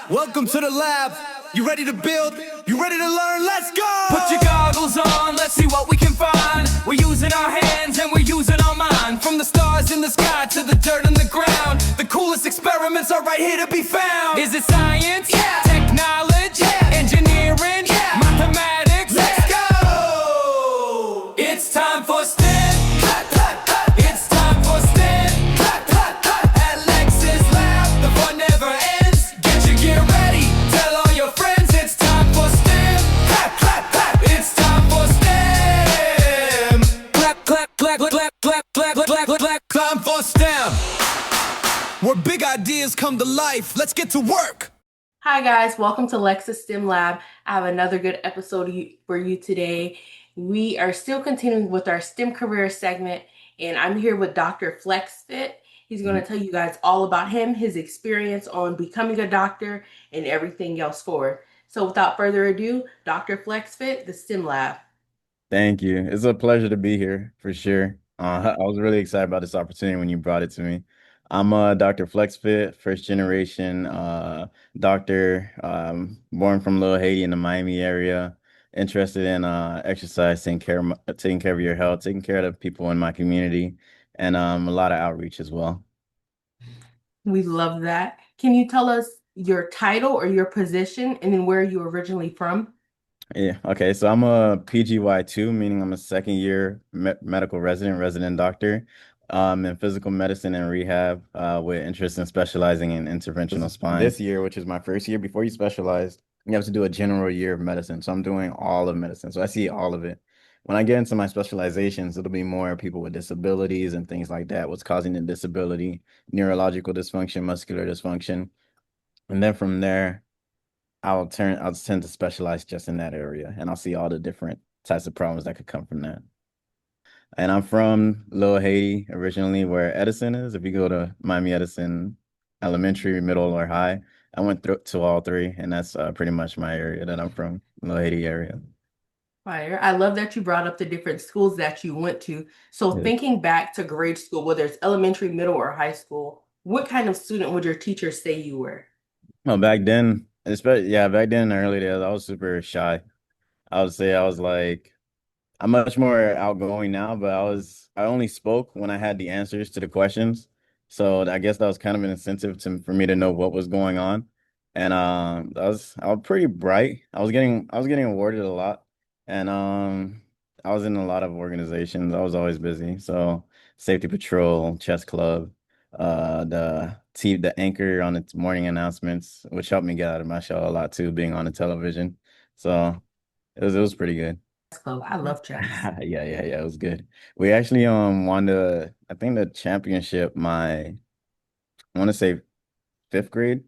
Welcome to the lab. You ready to build? You ready to learn? Let's go! Put your goggles on, let's see what we can find. We're using our hands and we're using our mind. From the stars in the sky to the dirt on the ground, the coolest experiments are right here to be found. Is it science? Yeah. Technology? Yeah. Engineering? Yeah. Mathematics? Let's go! It's time for STEM. It's time for STEM. At Lex's Lab, the fun never ends. Get your gear ready, tell all your friends. It's time for STEM. It's time for STEM. Clap, clap, clap, clap, clap, clap, clap, clap, clap. Time for STEM, where big ideas come to life. Let's get to work. Hi guys, welcome to Lex's STEM Lab. I have another good episode for you today. We are still continuing with our STEM career segment, and I'm here with Dr. FlexFit. He's going to tell you guys all about him, his experience on becoming a doctor, and everything else forward. So without further ado, Dr. FlexFit, the STEM Lab. Thank you. It's a pleasure to be here for sure. I was really excited about this opportunity when you brought it to me. I'm Dr. FlexFit, first generation doctor, born from Little Haiti in the Miami area, interested in exercise, taking care of your health, taking care of the people in my community, and a lot of outreach as well. We love that. Can you tell us your title or your position and then where you're originally from? Yeah, okay. So I'm a PGY2, meaning I'm a second year medical resident doctor in physical medicine and rehab with interest in specializing in interventional spine. This year, which is my first year, before you specialize, you have to do a general year of medicine. So I'm doing all of medicine. So I see all of it. When I get into my specializations, it'll be more people with disabilities and things like that. What's causing the disability, neurological dysfunction, muscular dysfunction. And then from there, I'll tend to specialize just in that area, and I'll see all the different types of problems that could come from that. And I'm from Little Haiti originally, where Edison is. If you go to Miami Edison Elementary, middle, or high, I went through to all three, and that's pretty much my area that I'm from, Little Haiti area. Fire. I love that you brought up the different schools that you went to. So thinking back to grade school, whether it's elementary, middle, or high school, what kind of student would your teachers say you were? Well, back then, back then in the early days, I was super shy. I would say I was like, I'm much more outgoing now, but I only spoke when I had the answers to the questions. So I guess that was kind of an incentive for me to know what was going on. And I was pretty bright. I was getting awarded a lot. And I was in a lot of organizations. I was always busy. So safety patrol, chess club, the anchor on its morning announcements, which helped me get out of my shell a lot too, being on the television. So it was pretty good. I love chess. Yeah, it was good. We actually won I think the championship I want to say fifth grade.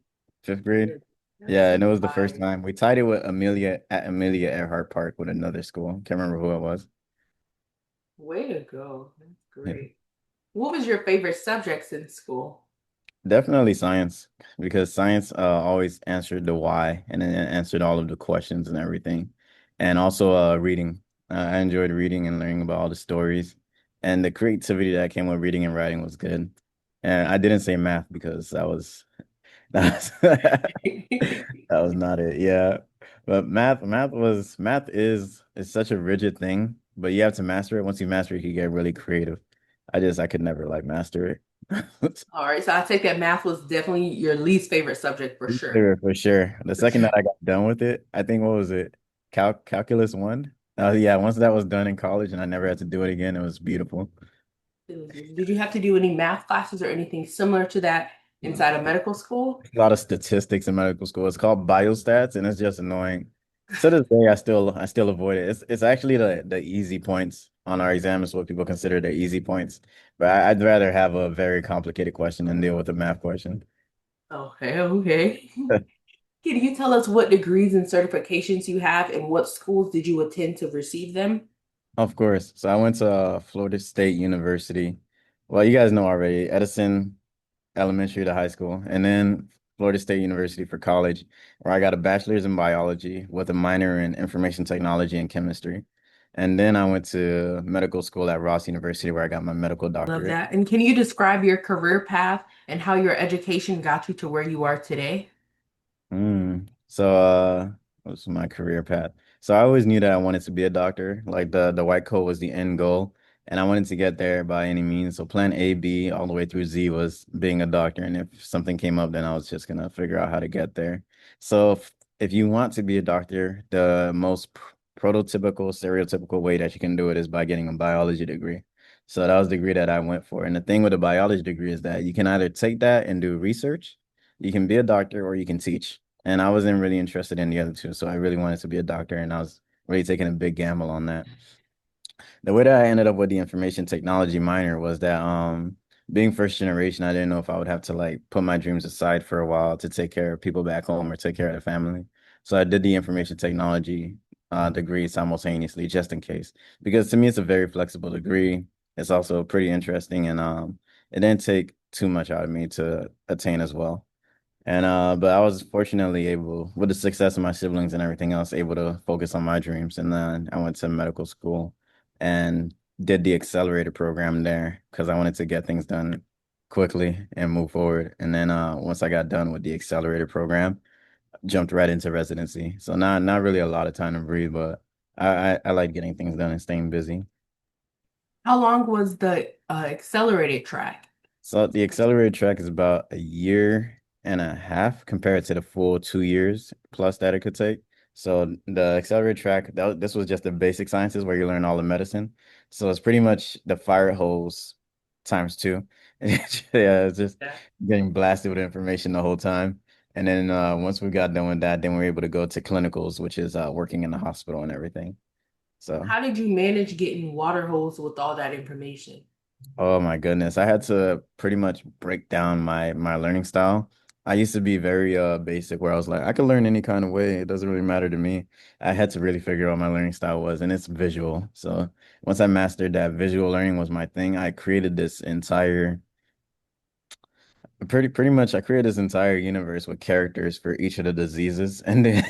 Yeah, and it was the first time. We tied it with Amelia Earhart Park with another school. Can't remember who it was. Way to go. That's great. Yeah. What was your favorite subjects in school? Definitely science, because science always answered the why and then answered all of the questions and everything. And also reading. I enjoyed reading and learning about all the stories. And the creativity that came with reading and writing was good. And I didn't say math because that was that was not it. Yeah. But math is such a rigid thing, but you have to master it. Once you master it, you get really creative. I could never master it. All right, so I take that math was definitely your least favorite subject for sure. For sure. The second that I got done with it, I think, what was it? Calculus 1? Yeah, once that was done in college and I never had to do it again, it was beautiful. Did you have to do any math classes or anything similar to that inside of medical school? A lot of statistics in medical school. It's called biostats, and it's just annoying. To this day, I still avoid it. It's actually the easy points on our exam is what people consider the easy points. But I'd rather have a very complicated question than deal with a math question. Okay. Can you tell us what degrees and certifications you have and what schools did you attend to receive them? Of course. So I went to Florida State University. Well, you guys know already, Edison Elementary to high school, and then Florida State University for college, where I got a bachelor's in biology with a minor in information technology and chemistry. And then I went to medical school at Ross University, where I got my medical doctorate. Love that. And can you describe your career path and how your education got you to where you are today? So what's my career path? So I always knew that I wanted to be a doctor. Like the white coat was the end goal, and I wanted to get there by any means. So plan A, B, all the way through Z was being a doctor. And if something came up, then I was just gonna figure out how to get there. So if you want to be a doctor, the most prototypical, stereotypical way that you can do it is by getting a biology degree. So that was the degree that I went for. And the thing with a biology degree is that you can either take that and do research, you can be a doctor, or you can teach. And I wasn't really interested in the other two, so I really wanted to be a doctor, and I was really taking a big gamble on that. The way that I ended up with the information technology minor was that being first generation, I didn't know if I would have to like put my dreams aside for a while to take care of people back home or take care of the family. So I did the information technology degree simultaneously just in case. Because to me it's a very flexible degree. It's also pretty interesting, and it didn't take too much out of me to attain as well. And but I was fortunately able, with the success of my siblings and everything else, able to focus on my dreams. And then I went to medical school and did the accelerator program there because I wanted to get things done quickly and move forward. And then once I got done with the accelerator program, jumped right into residency. So not really a lot of time to breathe, but I like getting things done and staying busy. How long was the accelerated track? So the accelerated track is about a year and a half compared to the full 2 years plus that it could take. So the accelerated track, this was just the basic sciences where you learn all the medicine. So it's pretty much the fire hose times two. Yeah, it's just Yeah. getting blasted with information the whole time. And then once we got done with that, then we were able to go to clinicals, which is working in the hospital and everything. So. How did you manage getting water hose with all that information? Oh my goodness. I had to pretty much break down my learning style. I used to be very basic where I was like, I could learn any kind of way. It doesn't really matter to me. I had to really figure out what my learning style was, and it's visual. So once I mastered that visual learning was my thing, I created this entire pretty much I created this entire universe with characters for each of the diseases. And then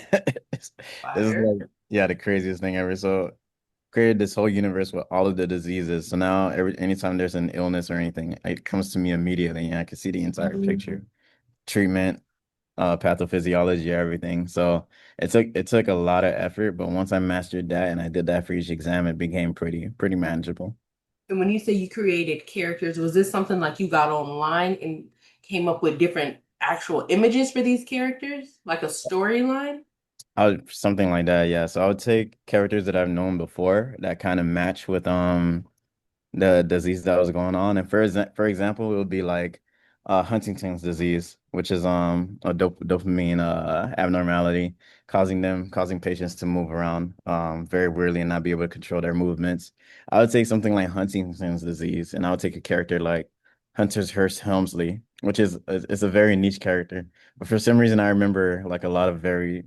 this is Fire. like yeah, the craziest thing ever. So created this whole universe with all of the diseases. So now anytime there's an illness or anything, it comes to me immediately and I can see the entire picture. Treatment, pathophysiology, everything. So it took a lot of effort, but once I mastered that and I did that for each exam, it became pretty manageable. And when you say you created characters, was this something like you got online and came up with different actual images for these characters, like a storyline? I would something like that, yeah. So I would take characters that I've known before that kind of match with the disease that was going on. And for example, it would be like Huntington's disease, which is a dopamine abnormality, causing patients to move around very weirdly and not be able to control their movements. I would take something like Huntington's disease, and I would take a character like Hunter's Hearst Helmsley, which is a very niche character. But for some reason, I remember like a lot of very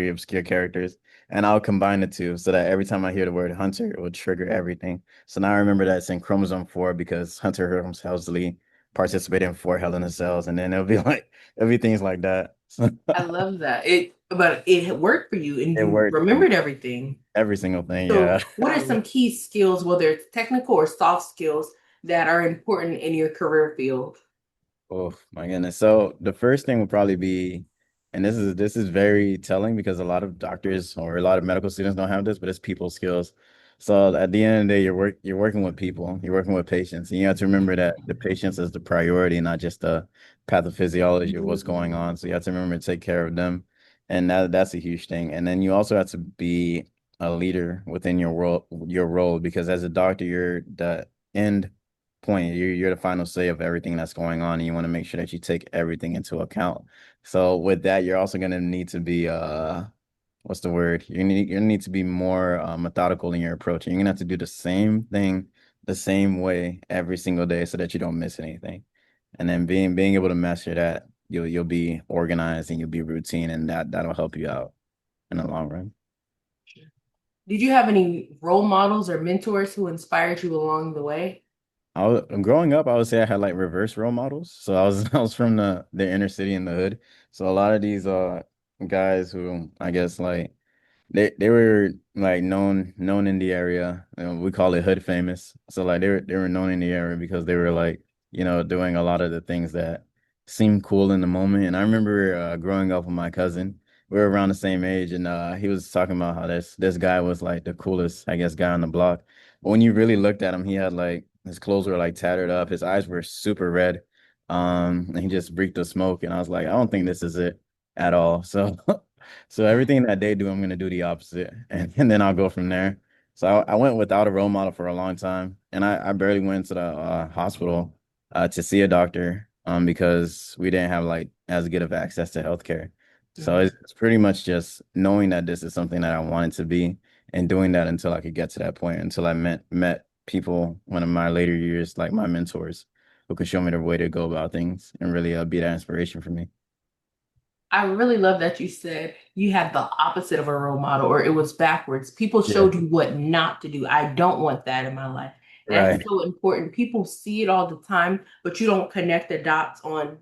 obscure characters, and I'll combine the two so that every time I hear the word Hunter, it would trigger everything. So now I remember that it's in chromosome 4 because Hunter Holmes Helsley participated in 4 Hell in the Cells, and then it'll be things like that. So I love that. But it worked for you and it you worked for me. remembered everything. Every single thing, So, yeah. what are some key skills, whether it's technical or soft skills, that are important in your career field? Oh my goodness. So the first thing would probably be, and this is very telling because a lot of doctors or a lot of medical students don't have this, but it's people skills. So at the end of the day, you're working with people, you're working with patients, and you have to remember that the patients is the priority, not just the pathophysiology of what's going on. So you have to remember to take care of them, and that's a huge thing. And then you also have to be a leader within your role, because as a doctor, you're the end point. You're the final say of everything that's going on, and you want to make sure that you take everything into account. So with that, you're also going to need to be what's the word? You need to be more methodical in your approach. And you're gonna have to do the same thing the same way every single day so that you don't miss anything. And then being able to master that, you'll be organized and you'll be routine, and that'll help you out in the long run. Did you have any role models or mentors who inspired you along the way? Growing up, I would say I had like reverse role models. So I was I was from the inner city in the hood. So a lot of these guys who I guess like they were like known in the area. We call it hood famous. So like they were known in the area because they were like, doing a lot of the things that seemed cool in the moment. And I remember growing up with my cousin. We were around the same age, and he was talking about how this guy was like the coolest, I guess, guy on the block. But when you really looked at him, he had like his clothes were like tattered up, his eyes were super red, and he just reeked of smoke. And I was like, I don't think this is it at all. So, so everything that they do, I'm gonna do the opposite, and then I'll go from there. So I went without a role model for a long time, and I barely went to the hospital to see a doctor because we didn't have like as good of access to healthcare. So Mhm. it's pretty much just knowing that this is something that I wanted to be and doing that until I could get to that point, until I met people, one of my later years, like my mentors, who could show me the way to go about things and really be that inspiration for me. I really love that you said you had the opposite of a role model, or it was backwards. People Yeah. showed you what not to do. I don't want that in my life. That's Right. so important. People see it all the time, but you don't connect the dots on,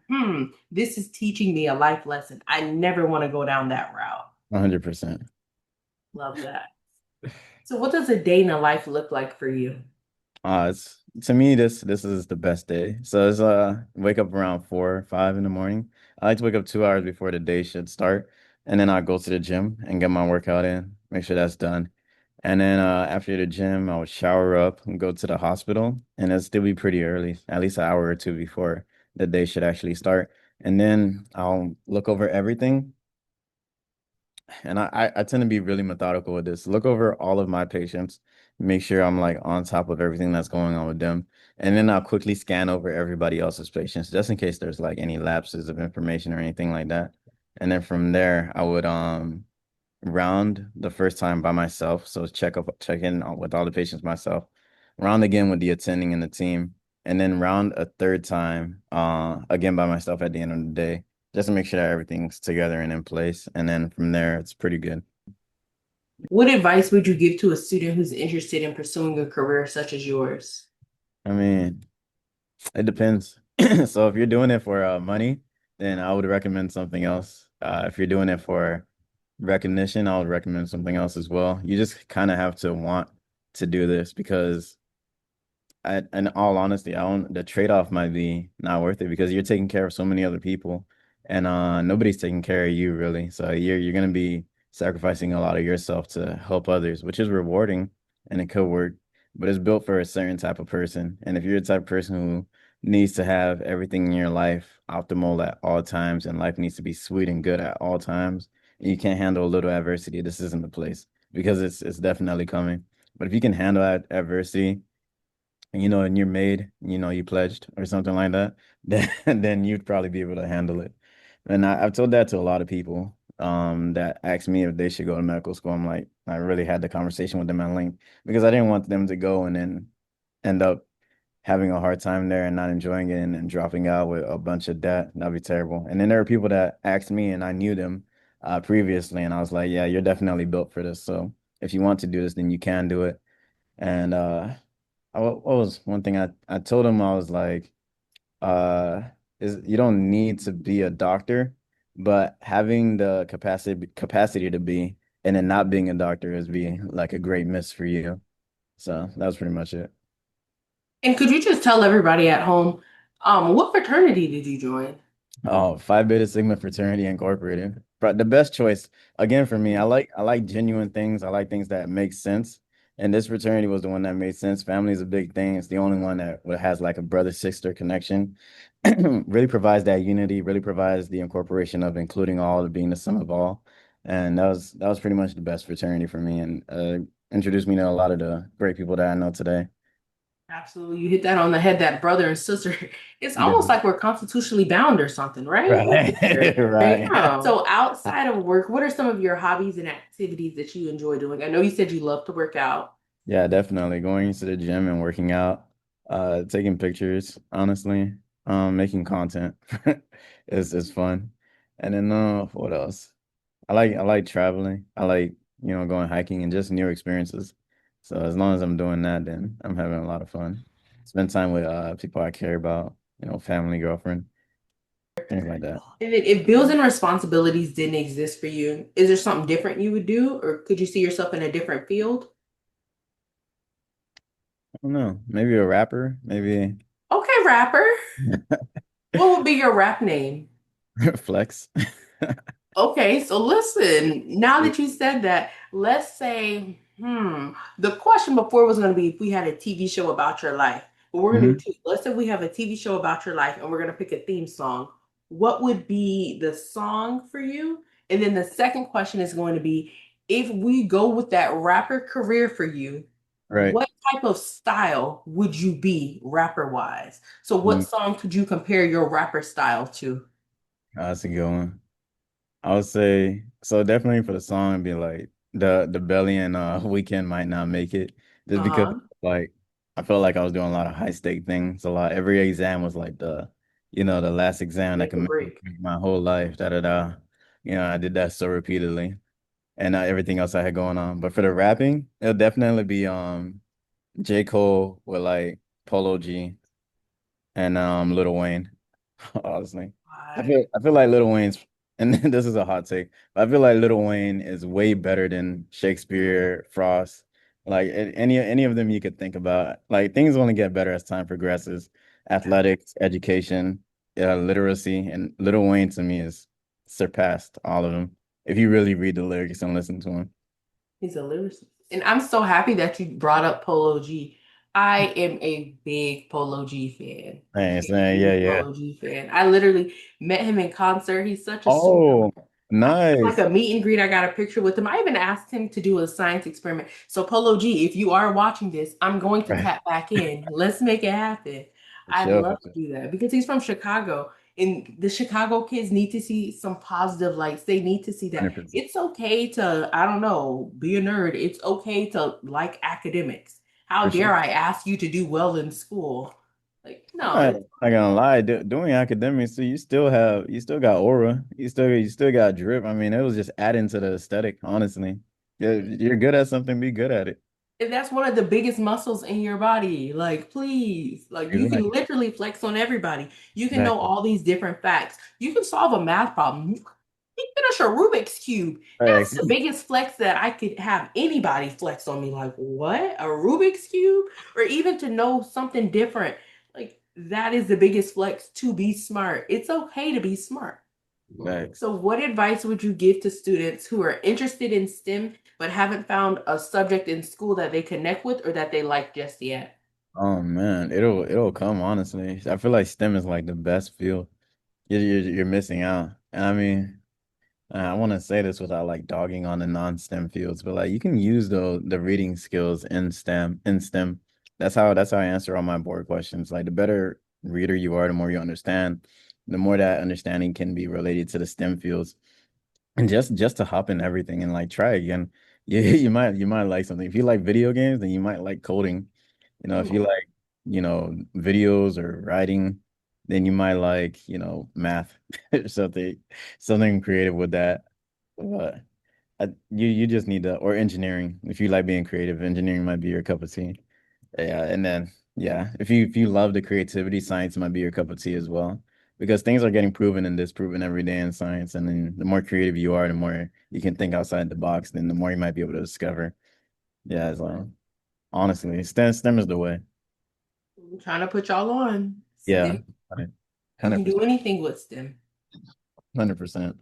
this is teaching me a life lesson. I never want to go down that route. 100%. Love that. So, what does a day in a life look like for you? It's to me this is the best day. So it's wake up around 4 or 5 in the morning. I like to wake up 2 hours before the day should start, and then I go to the gym and get my workout in, make sure that's done. And then after the gym, I would shower up and go to the hospital, and it'll still be pretty early, at least an hour or two before the day should actually start. And then I'll look over everything, and I tend to be really methodical with this. Look over all of my patients, make sure I'm like on top of everything that's going on with them. And then I'll quickly scan over everybody else's patients just in case there's like any lapses of information or anything like that. And then from there, I would round the first time by myself. So check in with all the patients myself, round again with the attending and the team, and then round a third time again by myself at the end of the day, just to make sure that everything's together and in place. And then from there, it's pretty good. What advice would you give to a student who's interested in pursuing a career such as yours? I mean, it depends. So if you're doing it for money, then I would recommend something else. If you're doing it for recognition, I would recommend something else as well. You just kind of have to want to do this because in all honesty, I don't, the trade-off might be not worth it because you're taking care of so many other people and nobody's taking care of you really. So you're gonna be sacrificing a lot of yourself to help others, which is rewarding and it could work, but it's built for a certain type of person. And if you're the type of person who needs to have everything in your life optimal at all times and life needs to be sweet and good at all times, and you can't handle a little adversity, this isn't the place because it's definitely coming. But if you can handle that adversity, and you're made, you pledged or something like that, then you'd probably be able to handle it. And I've told that to a lot of people that asked me if they should go to medical school. I'm like, I really had the conversation with them at length because I didn't want them to go and then end up having a hard time there and not enjoying it and dropping out with a bunch of debt. That'd be terrible. And then there are people that asked me and I knew them previously, and I was like, yeah, you're definitely built for this. So if you want to do this, then you can do it. And what was one thing I told him? I was like, uh, is you don't need to be a doctor, but having the capacity to be, and then not being a doctor is being like a great miss for you. So that was pretty much it. And could you just tell everybody at home, what fraternity did you join? Oh, Phi Beta Sigma Fraternity Incorporated. But the best choice, again, for me, I like genuine things. I like things that make sense. And this fraternity was the one that made sense. Family is a big thing. It's the only one that has like a brother-sister connection. Really provides that unity, really provides the incorporation of including all, of being the sum of all. And that was pretty much the best fraternity for me and introduced me to a lot of the great people that I know today. Absolutely. You hit that on the head, that brother and sister. It's Yeah. almost like we're constitutionally bound or something, right? Right. Right. Yeah. So outside of work, what are some of your hobbies and activities that you enjoy doing? I know you said you love to work out. Yeah, definitely. Going to the gym and working out, taking pictures, honestly, making content is fun. And then what else? I like traveling. I like, going hiking and just new experiences. So as long as I'm doing that, then I'm having a lot of fun. Spend time with people I care about, family, girlfriend, things like that. And then if bills and responsibilities didn't exist for you, is there something different you would do, or could you see yourself in a different field? I don't know. Maybe a rapper, maybe. Okay, rapper. What would be your rap name? Flex. Okay, so listen, now that you said that, let's say, the question before was going to be if we had a TV show about your life. But we're going to do Mhm. two. Let's say we have a TV show about your life and we're going to pick a theme song. What would be the song for you? And then the second question is going to be if we go with that rapper career for you, Right. what type of style would you be rapper wise? So, what Mm. song could you compare your rapper style to? That's a good one. I would say so definitely for the song it'd be like the belly and weekend might not make it just because Uh-huh. like I felt like I was doing a lot of high stake things a lot. Every exam was like the last exam that Make could or make break. my whole life. Da da da. I did that so repeatedly and everything else I had going on. But for the rapping, it'll definitely be J. Cole with like Polo G and Lil Wayne. Honestly, I feel like Lil Wayne's, and this is a hot take, but I feel like Lil Wayne is way better than Shakespeare, Frost, like any of them you could think about. Like things only get better as time progresses. Athletics, education, literacy, and Lil Wayne to me is surpassed all of them. If you really read the lyrics and listen to him. He's a lyricist. And I'm so happy that you brought up Polo G. I am a big Polo G fan. Hey, saying yeah, Big yeah. Polo G fan. I literally met him in concert. He's such a sweetheart. Oh, I did like nice. a meet and greet. I got a picture with him. I even asked him to do a science experiment. So Polo G, if you are watching this, I'm going to Right. tap back in. Let's make it happen. For I'd sure, love for to sure. do that because he's from Chicago. And the Chicago kids need to see some positive lights. They need to see that 100%. it's okay to, I don't know, be a nerd. It's okay to like academics. How For dare sure. I ask you to do well in school? Like, I'm no, not, it's not gonna lie, doing academics, so you still got aura, you still got drip. I mean, it was just adding to the aesthetic, honestly. You're good at something, be good at it. if that's one of the biggest muscles in your body, like please, like you can Exactly. literally flex on everybody. You can know Exactly. all these different facts. You can solve a math problem. You can finish a Rubik's cube. That's Facts. the biggest flex that I could have anybody flex on me. Like, what? A Rubik's cube? Or even to know something different. Like, that is the biggest flex to be smart. It's okay to be smart. Facts. So, what advice would you give to students who are interested in STEM but haven't found a subject in school that they connect with or that they like just yet? Oh man, it'll come, honestly. I feel like STEM is like the best field. You're missing out. And I mean, I want to say this without like dogging on the non-STEM fields, but like you can use the reading skills in STEM. That's how I answer all my board questions. Like the better reader you are, the more you understand, the more that understanding can be related to the STEM fields. And just to hop in everything and like try again. You might like something. If you like video games, then you might like coding. If you Hmm. like, videos or writing, then you might like, math or something creative with that. But you just need to, or engineering. If you like being creative, engineering might be your cup of tea. Yeah, and then yeah, if you love the creativity, science might be your cup of tea as well. Because things are getting proven and disproven every day in science. And then the more creative you are, the more you can think outside the box, then the more you might be able to discover. Yeah, so honestly, STEM is the way. I'm trying to put y'all on Yeah. STEM. You can 100%. do anything with STEM. 100%.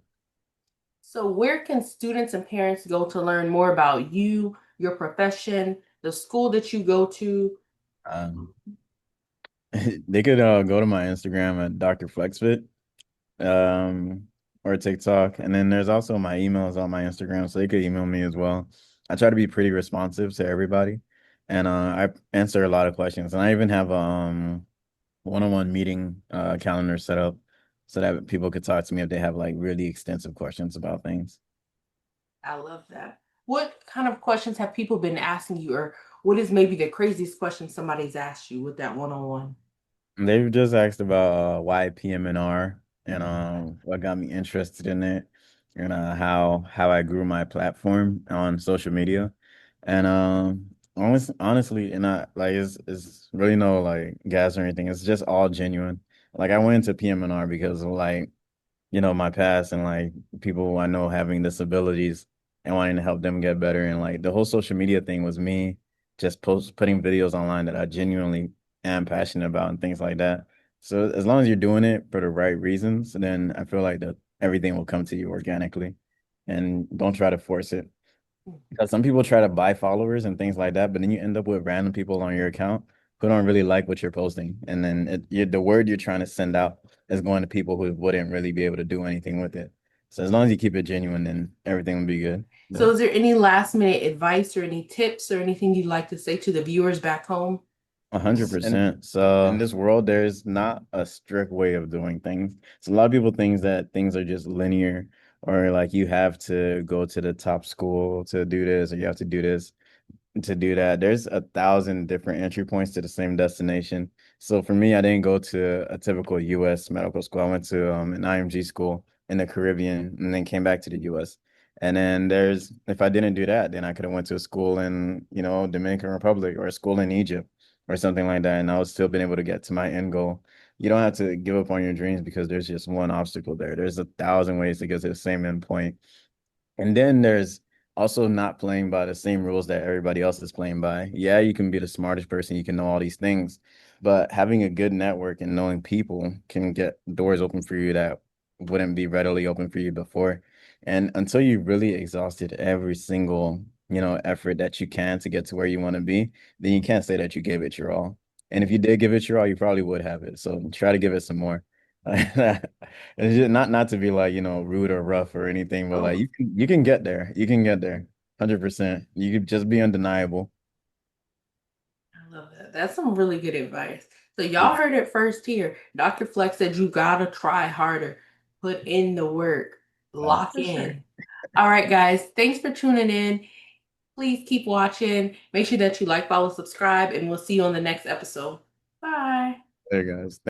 So, where can students and parents go to learn more about you, your profession, the school that you go to? Um, they could go to my Instagram at Dr. FlexFit, um, or TikTok. And then there's also my emails on my Instagram, so they could email me as well. I try to be pretty responsive to everybody, and I answer a lot of questions. And I even have one-on-one meeting calendar set up so that people could talk to me if they have like really extensive questions about things. I love that. What kind of questions have people been asking you, or what is maybe the craziest question somebody's asked you with that one on one? They've just asked about why PM&R and what got me interested in it and how I grew my platform on social media. And honestly, and I like it's really no like gas or anything. It's just all genuine. Like I went into PM&R because of like my past and like people I know having disabilities and wanting to help them get better. And like the whole social media thing was me just putting videos online that I genuinely am passionate about and things like that. So as long as you're doing it for the right reasons, then I feel like that everything will come to you organically, and don't try to force it. Because some people try to buy followers and things like that, but then you end up with random people on your account who don't really like what you're posting, and then the word you're trying to send out is going to people who wouldn't really be able to do anything with it. So as long as you keep it genuine, then everything will be good. So, is there any last minute advice or any tips or anything you'd like to say to the viewers back home? 100%. So in this world, there's not a strict way of doing things. So a lot of people think that things are just linear, or like you have to go to the top school to do this, or you have to do this to do that. There's 1,000 different entry points to the same destination. So for me, I didn't go to a typical US medical school. I went to an IMG school in the Caribbean and then came back to the US. And then if I didn't do that, then I could have went to a school in, Dominican Republic, or a school in Egypt or something like that. And I would still been able to get to my end goal. You don't have to give up on your dreams because there's just one obstacle there. There's 1,000 ways to get to the same end point. And then there's also not playing by the same rules that everybody else is playing by. Yeah, you can be the smartest person, you can know all these things, but having a good network and knowing people can get doors open for you that wouldn't be readily open for you before. And until you really exhausted every single, effort that you can to get to where you want to be, then you can't say that you gave it your all. And if you did give it your all, you probably would have it. So try to give it some more. It's just not to be like, rude or rough or anything, but like Oh, you can get there. You can get there. 100%. You could just be undeniable. I love that. That's some really good advice. So, y'all heard it first here. Dr. Flex said you gotta try harder, put in the work, lock For sure. in. All right, guys, thanks for tuning in. Please keep watching. Make sure that you like, follow, subscribe, and we'll see you on the next episode. Bye. There, guys.